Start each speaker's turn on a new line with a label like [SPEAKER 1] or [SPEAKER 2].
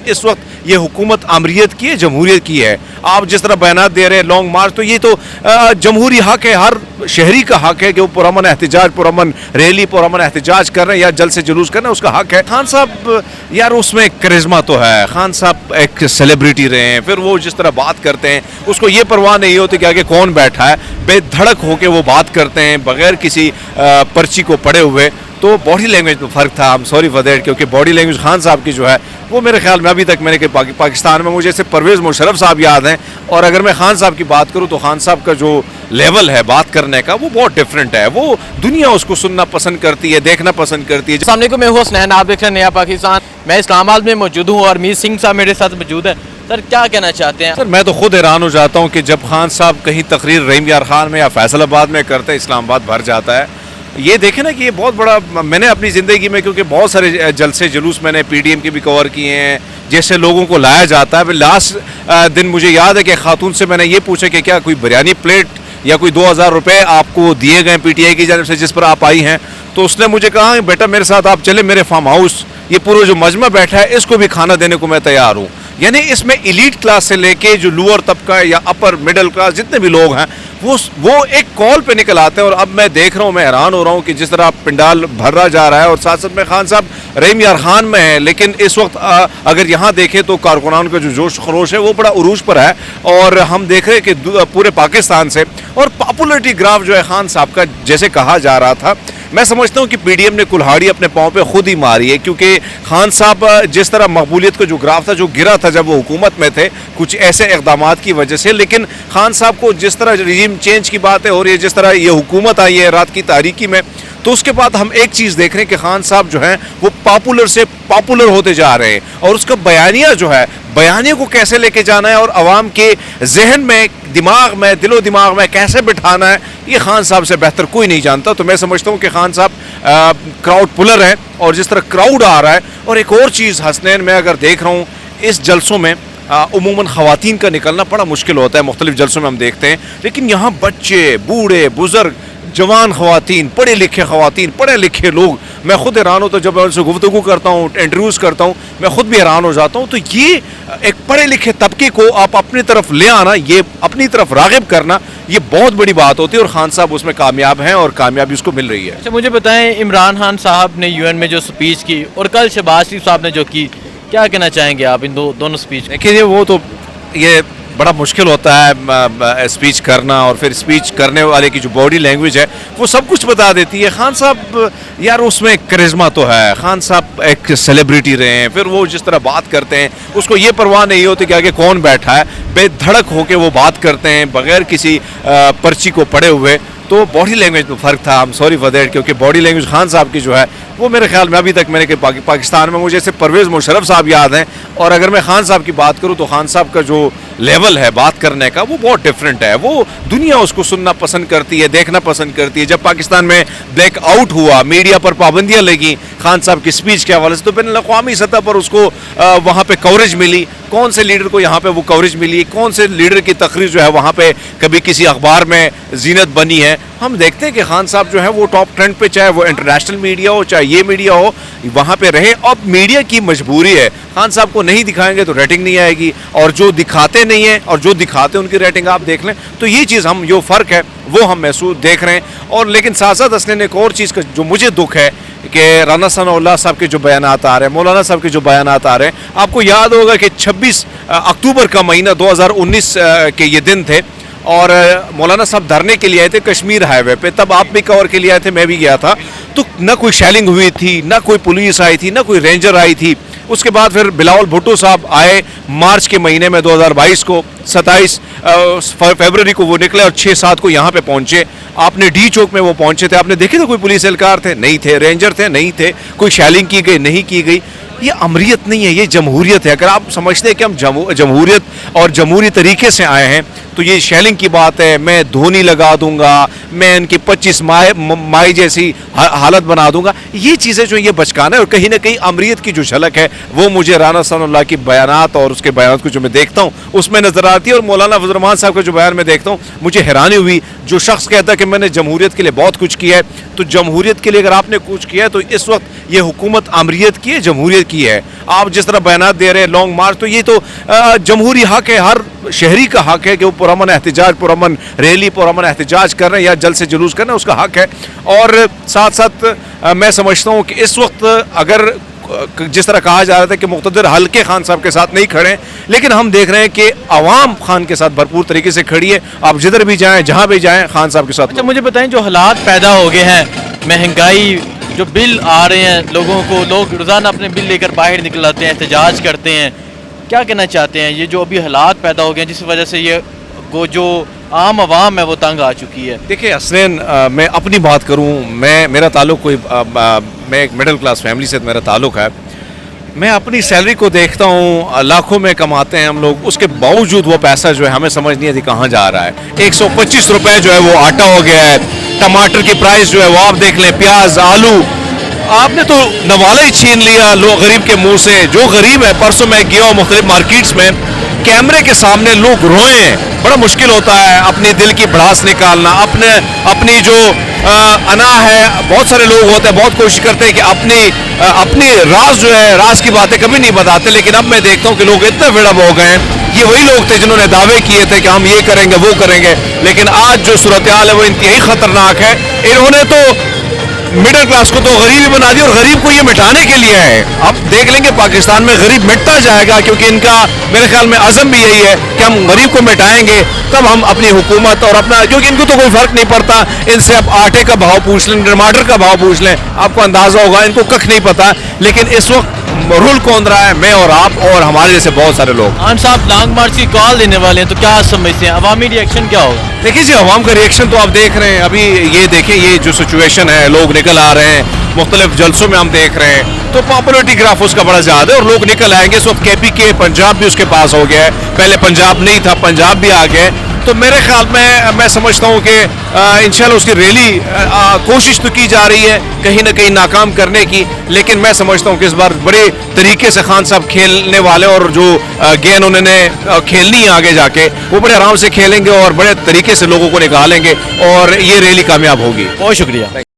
[SPEAKER 1] इस वक्त ये हुकूमत अमरीत की है, जमहूरियत की है। आप जिस तरह बयानात दे रहे हैं लॉन्ग मार्च, तो ये तो जमहूरी हक है, हर शहरी का हक है कि वो पुरअमन एहतजाज, पुरअमन रैली, पुरअमन एहतजाज कर रहे हैं या जल्द से जुलूस करना, उसका हक है। खान साहब यार उसमें करिश्मा तो है, खान साहब एक सेलिब्रिटी रहे हैं, फिर वो जिस तरह बात करते हैं उसको ये परवाह नहीं होती कि आगे कौन बैठा है, बेधड़क होकर वो बात करते हैं बगैर किसी पर्ची को पढ़े हुए। तो बॉडी लैंग्वेज में फ़र्क था, I am sorry for that, क्योंकि बॉडी लैंग्वेज खान साहब की जो है वो मेरे ख्याल में अभी तक मैंने पाकिस्तान में मुझे सिर्फ परवेज़ मुशर्रफ साहब याद हैं, और अगर मैं खान साहब की बात करूं तो खान साहब का जो लेवल है बात करने का वो बहुत डिफरेंट है। वो दुनिया उसको सुनना पसंद करती है, देखना पसंद करती है।
[SPEAKER 2] अस्सलाम वालेकुम, मैं हूं हसनैन, आप देख रहे हैं नया पाकिस्तान। मैं इस्लामाबाद में मौजूद हूं और मीर सिंह साहब मेरे साथ मौजूद हैं। सर क्या कहना चाहते हैं?
[SPEAKER 1] सर मैं तो खुद हैरान हो जाता हूँ कि जब खान साहब कहीं तकरीर रहीम यार खान में या फैसलाबाद में करते हैं, इस्लामाबाद भर जाता है। ये देखें ना कि ये बहुत बड़ा, मैंने अपनी ज़िंदगी में क्योंकि बहुत सारे जलसे जुलूस मैंने पीडीएम के भी कवर किए हैं, जैसे लोगों को लाया जाता है। लास्ट दिन मुझे याद है कि खातून से मैंने ये पूछा कि क्या कोई बिरयानी प्लेट या कोई 2000 रुपये आपको दिए गए पीटीआई की जानब से जिस पर आप आई हैं, तो उसने मुझे कहा बेटा मेरे साथ आप चले मेरे फार्म हाउस, ये पूरा जो मजमा बैठा है इसको भी खाना देने को मैं तैयार हूँ। यानी इसमें एलीट क्लास से लेके जो लोअर तबका या अपर मिडिल क्लास जितने भी लोग हैं वो एक कॉल पे निकल आते हैं। और अब मैं देख रहा हूँ, मैं हैरान हो रहा हूँ कि जिस तरह पिंडाल भरा जा रहा है और साथ साथ में खान साहब रहीम यार खान में है, लेकिन इस वक्त अगर यहाँ देखें तो कारकुनान का जो जोश खरोश है वो बड़ा उरूज पर है। और हम देख रहे हैं कि पूरे पाकिस्तान से, और पॉपुलरिटी ग्राफ जो है खान साहब का जैसे कहा जा रहा था, मैं समझता हूँ कि पीडीएम ने कुल्हाड़ी अपने पाँव पे खुद ही मारी है, क्योंकि खान साहब जिस तरह मकबूलियत का जो ग्राफ था जो गिरा था जब वो हुकूमत में थे कुछ ऐसे इक़दामात की वजह से, लेकिन खान साहब को जिस तरह रजीम चेंज की बातें हो रही है, जिस तरह ये हुकूमत आई है रात की तारीकी में, तो उसके बाद हम एक चीज़ देख रहे हैं कि खान साहब जो हैं वो पॉपुलर से पॉपुलर होते जा रहे हैं। और उसका बयानिया जो है, बयानिया को कैसे लेके जाना है और आवाम के जहन में, दिमाग में, दिलो दिमाग में कैसे बिठाना है, ये खान साहब से बेहतर कोई नहीं जानता। तो मैं समझता हूँ कि खान साहब क्राउड पुलर हैं, और जिस तरह क्राउड आ रहा है। और एक और चीज़ हसनैन, मैं अगर देख रहा हूँ इस जलसों में उमूमन ख़वातीन का निकलना बड़ा मुश्किल होता है, मुख्तलिफ जलसों में हम देखते हैं, लेकिन यहाँ बच्चे, बूढ़े, बुज़ुर्ग, जवान ख़वातीन, पढ़े लिखे ख़वातीन, पढ़े लिखे लोग, मैं खुद हैरान हूँ। तो जब मैं उनसे गुफ्तगू करता हूँ, इंटरव्यूज़ करता हूँ, मैं खुद भी हैरान हो जाता हूँ। तो ये एक पढ़े लिखे तबके को आप अपनी तरफ ले आना, ये अपनी तरफ राग़िब करना, ये बहुत बड़ी बात होती है, और खान साहब उसमें कामयाब हैं और कामयाबी उसको मिल रही है।
[SPEAKER 2] अच्छा मुझे बताएं, इमरान खान साहब ने यूएन में जो स्पीच की और कल शहबाज शरीफ साहब ने जो की, क्या कहना चाहेंगे आप इन दोनों स्पीच?
[SPEAKER 1] देखिए वो तो ये बड़ा मुश्किल होता है स्पीच करना, और फिर स्पीच करने वाले की जो बॉडी लैंग्वेज है वो सब कुछ बता देती है। खान साहब यार उसमें करिश्मा तो है, खान साहब एक सेलिब्रिटी रहे हैं, फिर वो जिस तरह बात करते हैं उसको ये परवाह नहीं होती कि आगे कौन बैठा है, बेधड़क होकर वो बात करते हैं बगैर किसी पर्ची को पढ़े हुए। तो बॉडी लैंग्वेज में फ़र्क था, I am sorry for that, क्योंकि बॉडी लैंग्वेज खान साहब की जो है वो मेरे ख्याल में अभी तक मैंने पाकिस्तान में मुझे सिर्फ परवेज़ मुशर्रफ साहब याद हैं, और अगर मैं खान साहब की बात करूं तो खान साहब का जो लेवल है बात करने का वो बहुत डिफरेंट है। वो दुनिया उसको सुनना पसंद करती है, देखना पसंद करती है। जब पाकिस्तान में ब्लैक आउट हुआ, मीडिया पर पाबंदियाँ लगी खान साहब की स्पीच के हवाले से, तो बैनुल अक़वामी सतह पर उसको वहाँ पर कवरेज मिली। कौन से लीडर को यहाँ पे वो कवरेज मिली, कौन से लीडर की तकरीर जो है वहाँ पे कभी किसी अखबार में जीनत बनी है। हम देखते हैं कि खान साहब जो है वो टॉप ट्रेंड पे, चाहे वो इंटरनेशनल मीडिया हो चाहे ये मीडिया हो, वहाँ पे रहे। अब मीडिया की मजबूरी है, खान साहब को नहीं दिखाएंगे तो रेटिंग नहीं आएगी, और जो दिखाते नहीं है और जो दिखाते हैं उनकी रेटिंग आप देख लें। तो ये चीज़ हम, जो फ़र्क है वो हम महसूस देख रहे हैं। और लेकिन साथ साथ असलन एक और चीज़ का जो मुझे दुख है कि राना सनाउल्लाह साहब के जो बयानात आ रहे हैं, मौलाना साहब के जो बयानात आ रहे हैं, आपको याद होगा कि 26 अक्टूबर का महीना 2019 के ये दिन थे, और मौलाना साहब धरने के लिए आए थे कश्मीर हाईवे पे। तब आप भी कवर के लिए आए थे, मैं भी गया था। तो ना कोई शेलिंग हुई थी, ना कोई पुलिस आई थी, ना कोई रेंजर आई थी। उसके बाद फिर बिलावल भुट्टो साहब आए मार्च के महीने में 2022 को, 27 फरवरी को वो निकले और 6-7 को यहाँ पे पहुँचे। आपने डी चौक में वो पहुँचे थे, आपने देखे थे कोई पुलिस एहलकार थे? नहीं थे। रेंजर थे? नहीं थे। कोई शेलिंग की गई? नहीं की गई। ये अमरीत नहीं है, ये जमहूरियत है। अगर आप समझते हैं कि हम जमहूरियत और जमहूरी तरीके से आए हैं, तो तो ये शेलिंग की बात है, मैं धोनी लगा दूंगा, मैं इनकी 25 माही जैसी हालत बना दूंगा, ये चीज़ें जो ये बचकाना है। और कहीं ना कहीं अमरीत की जो झलक है वो मुझे राना सनाउल्लाह की बयानात और उसके बयानात को जो मैं देखता हूँ उसमें नजर आती है। और मौलाना फजल रहमान साहब का जो बयान मैं देखता हूँ मुझे हैरानी हुई। जो शख्स कहता है कि मैंने जमहूरियत के लिए बहुत कुछ किया है, तो जमहूरियत के लिए अगर आपने कुछ किया है तो इस वक्त ये हुकूमत अमरीत की है, जमहूरियत की है। आप जिस तरह बयानात दे रहे हैं लॉन्ग मार्च, तो ये तो जमहूरी हक है, हर शहरी का हक है कि वो पुरअमन एहतजाज, पुरअमन रैली, पुरअमन एहतजाज कर रहे हैं या जल से जुलूस कर रहे हैं, उसका हक है। और साथ साथ मैं समझता हूँ कि इस वक्त अगर जिस तरह कहा जा रहा था कि मुक़्तदर हल्के खान साहब के साथ नहीं खड़े, लेकिन हम देख रहे हैं कि आवाम खान के साथ भरपूर तरीके से खड़ी है। आप जिधर भी जाएं, जहां भी जाएं, खान साहब के साथ।
[SPEAKER 2] अच्छा, मुझे बताएं, जो हालात पैदा हो गए हैं, महंगाई, जो बिल आ रहे हैं लोगों को, लोग रोज़ाना अपने बिल लेकर बाहर निकल आते हैं, एहतजाज करते हैं, क्या कहना चाहते हैं? ये जो अभी हालात पैदा हो गए हैं जिस वजह से ये जो आम आवाम है वो तंग आ चुकी है।
[SPEAKER 1] देखिए हसनैन, मैं अपनी बात करूं, मेरा ताल्लुक मैं एक मिडिल क्लास फैमिली से मेरा ताल्लुक है। मैं अपनी सैलरी को देखता हूं, लाखों में कमाते हैं हम लोग, उसके बावजूद वो पैसा जो है हमें समझ नहीं आती कहाँ जा रहा है। 125 रुपए जो है वो आटा हो गया है, टमाटर की प्राइस जो है वो आप देख लें, प्याज, आलू, आपने तो नवाला ही छीन लिया लोग गरीब के मुंह से। जो गरीब है, परसों मैं गया हूँ मुख्तलिफ मार्केट्स में, कैमरे के सामने लोग रोए, बड़ा मुश्किल होता है अपनी दिल की भड़ास निकालना, अपनी जो अना है। बहुत सारे लोग होते हैं, बहुत कोशिश करते हैं कि अपनी राज जो है, राज की बातें कभी नहीं बताते, लेकिन अब मैं देखता हूँ कि लोग इतने फिड़ब हो गए हैं। ये वही लोग थे जिन्होंने दावे किए थे कि हम ये करेंगे वो करेंगे, लेकिन आज जो सूरत हाल है वो इंतहाई खतरनाक है। इन्होंने तो मिडिल क्लास को तो गरीबी बना दी और गरीब को ये मिटाने के लिए है। अब देख लेंगे पाकिस्तान में गरीब मिटता जाएगा, क्योंकि इनका मेरे ख्याल में अज़म भी यही है कि हम गरीब को मिटाएंगे तब हम अपनी हुकूमत और अपना, क्योंकि इनको तो कोई फर्क नहीं पड़ता। इनसे आप आटे का भाव पूछ लें, टमाटर का भाव पूछ लें, आपको अंदाजा होगा इनको कख नहीं पता। लेकिन इस वक्त रूल कौन रहा है? मैं और आप और हमारे जैसे बहुत सारे लोग।
[SPEAKER 2] खान साहब लॉन्ग मार्च की कॉल देने वाले हैं, तो क्या समझते हैं अवामी रिएक्शन क्या होगा?
[SPEAKER 1] देखिए जी, अवाम का रिएक्शन तो आप देख रहे हैं। अभी ये देखें, ये जो सिचुएशन है, लोग निकल आ रहे हैं, मुख्तलिफ जलसों में हम देख रहे हैं, तो पॉपुलरिटी ग्राफ उसका बड़ा ज़्यादा है और लोग निकल आएंगे। इस वक्त KPK पंजाब भी उसके पास हो गया है, पहले पंजाब नहीं था, पंजाब भी आ गया। तो मेरे ख्याल में मैं समझता हूँ कि इंशाल्लाह उसकी रैली कोशिश तो की जा रही है कहीं ना कहीं नाकाम करने की, लेकिन मैं समझता हूँ कि इस बार बड़े तरीके से खान साहब खेलने वाले, और जो गेंद उन्होंने खेलनी है आगे जाके वो बड़े आराम से खेलेंगे और बड़े तरीके से लोगों को निकालेंगे और ये रैली कामयाब होगी।
[SPEAKER 2] बहुत शुक्रिया।